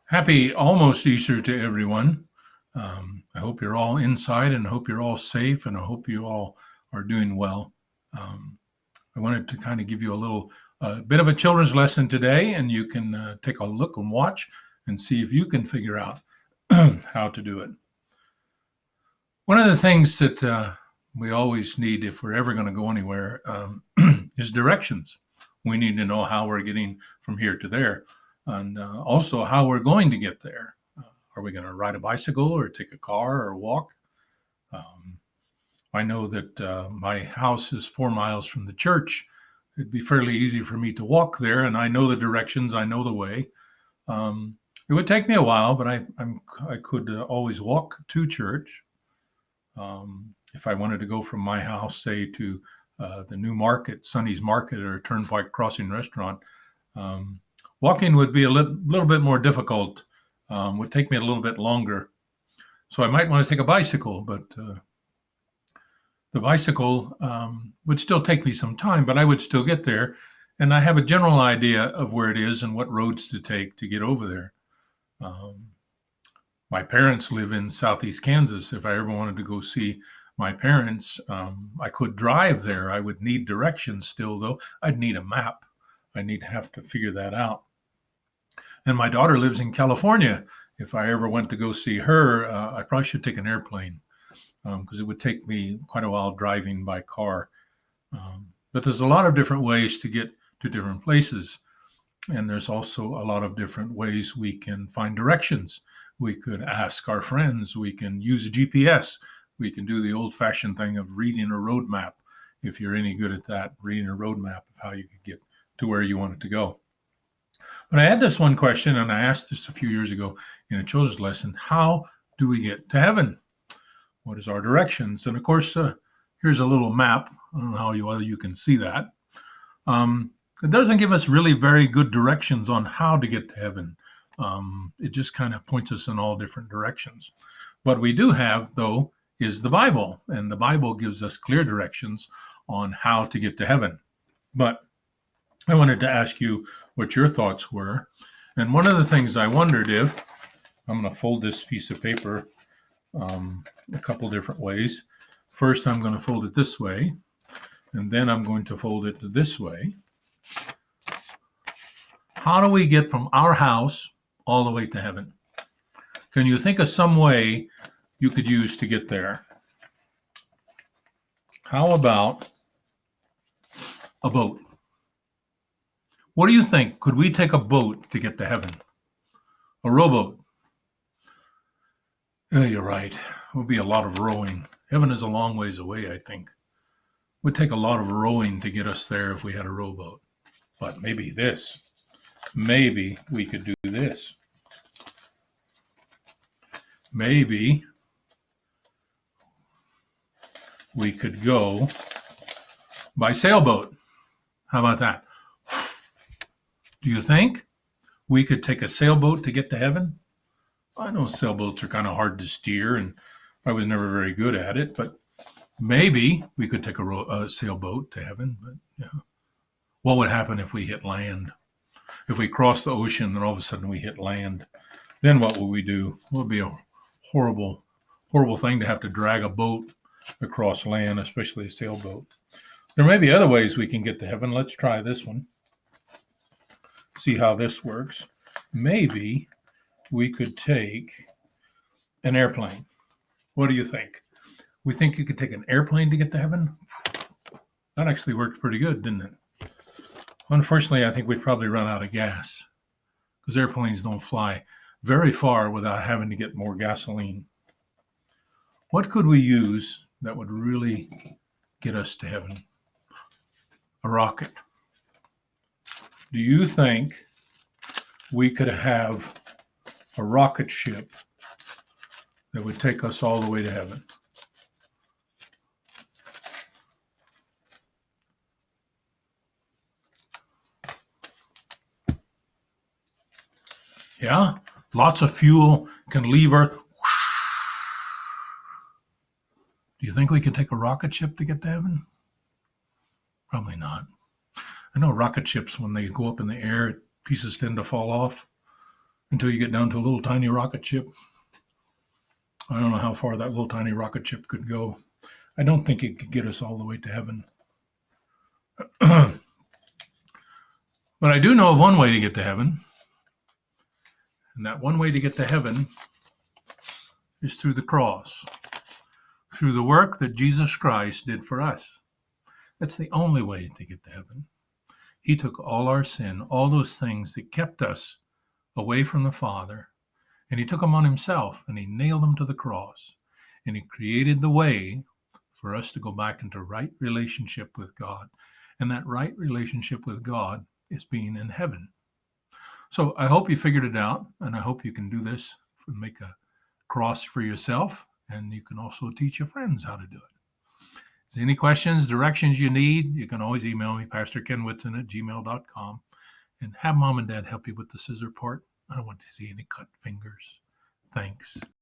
Happy almost Easter to everyone. I hope you're all inside and I hope you're all safe and I hope you all are doing well. Um, I wanted to kind of give you a little bit of a children's lesson today, and you can take a look and watch and see if you can figure out how to do it. One of the things that we always need if we're ever going to go anywhere is directions. We need to know how we're getting from here to there and also how we're going to get there. Are we going to ride a bicycle or take a car or walk? Um, I know that my house is 4 miles from the church. It'd be fairly easy for me to walk there, and I know the directions, I know the way. It would take me a while, but I could always walk to church. If I wanted to go from my house, say, to the new market, Sonny's Market, or Turnpike Crossing Restaurant, um, walking would be a little bit more difficult, would take me a little bit longer. So I might want to take a bicycle, but the bicycle would still take me some time, but I would still get there. And I have a general idea of where it is and what roads to take to get over there. Um, my parents live in southeast Kansas. If I ever wanted to go see my parents, I could drive there. I would need directions still, though. I'd need a map. I need to have to figure that out. And my daughter lives in California. If I ever went to go see her, I probably should take an airplane because it would take me quite a while driving by car. But there's a lot of different ways to get to different places. And there's also a lot of different ways we can find directions. We could ask our friends. We can use a GPS. We can do the old-fashioned thing of reading a road map. If you're any good at that, reading a road map of how you could get to where you wanted to go. But I had this one question, and I asked this a few years ago in a children's lesson. How do we get to heaven? What is our directions? And of course, here's a little map. I don't know how you can see that. It doesn't give us really very good directions on how to get to heaven. It just kind of points us in all different directions. What we do have, though, is the Bible, and the Bible gives us clear directions on how to get to heaven. But I wanted to ask you what your thoughts were. And one of the things I wondered if, I'm going to fold this piece of paper a couple different ways. First, I'm going to fold it this way, and then I'm going to fold it this way. How do we get from our house all the way to heaven? Can you think of some way you could use to get there? How about a boat? What do you think? Could we take a boat to get to heaven? A rowboat? Yeah, you're right. It would be a lot of rowing. Heaven is a long ways away, I think. It would take a lot of rowing to get us there if we had a rowboat. But maybe this. Maybe we could do this. Maybe we could go by sailboat. How about that? Do you think we could take a sailboat to get to heaven? I know sailboats are kind of hard to steer, and I was never very good at it, but maybe we could take a sailboat to heaven. But yeah. What would happen if we hit land? If we cross the ocean, then all of a sudden we hit land, then what would we do? It would be a horrible, horrible thing to have to drag a boat across land, especially a sailboat. There may be other ways we can get to heaven. Let's try this one. See how this works. Maybe we could take an airplane. What do you think? We think you could take an airplane to get to heaven? That actually worked pretty good, didn't it? Unfortunately, I think we'd probably run out of gas because airplanes don't fly very far without having to get more gasoline. What could we use that would really get us to heaven? A rocket. Do you think we could have a rocket ship that would take us all the way to heaven? Yeah, lots of fuel, can leave Earth. Do you think we could take a rocket ship to get to heaven? Probably not. I know rocket ships, when they go up in the air, pieces tend to fall off. until you get down to a little tiny rocket ship. I don't know how far that little tiny rocket ship could go. I don't think it could get us all the way to heaven. But I do know of one way to get to heaven. And that one way to get to heaven is through the cross, through the work that Jesus Christ did for us. That's the only way to get to heaven. He took all our sin, all those things that kept us away from the Father, and he took them on himself and he nailed them to the cross. And he created the way for us to go back into right relationship with God. And that right relationship with God is being in heaven. So I hope you figured it out, and I hope you can do this, make a cross for yourself, and you can also teach your friends how to do it. If there's any questions, directions you need, you can always email me, pastorkenwhitson@gmail.com, and have mom and dad help you with the scissor part. I don't want to see any cut fingers. Thanks.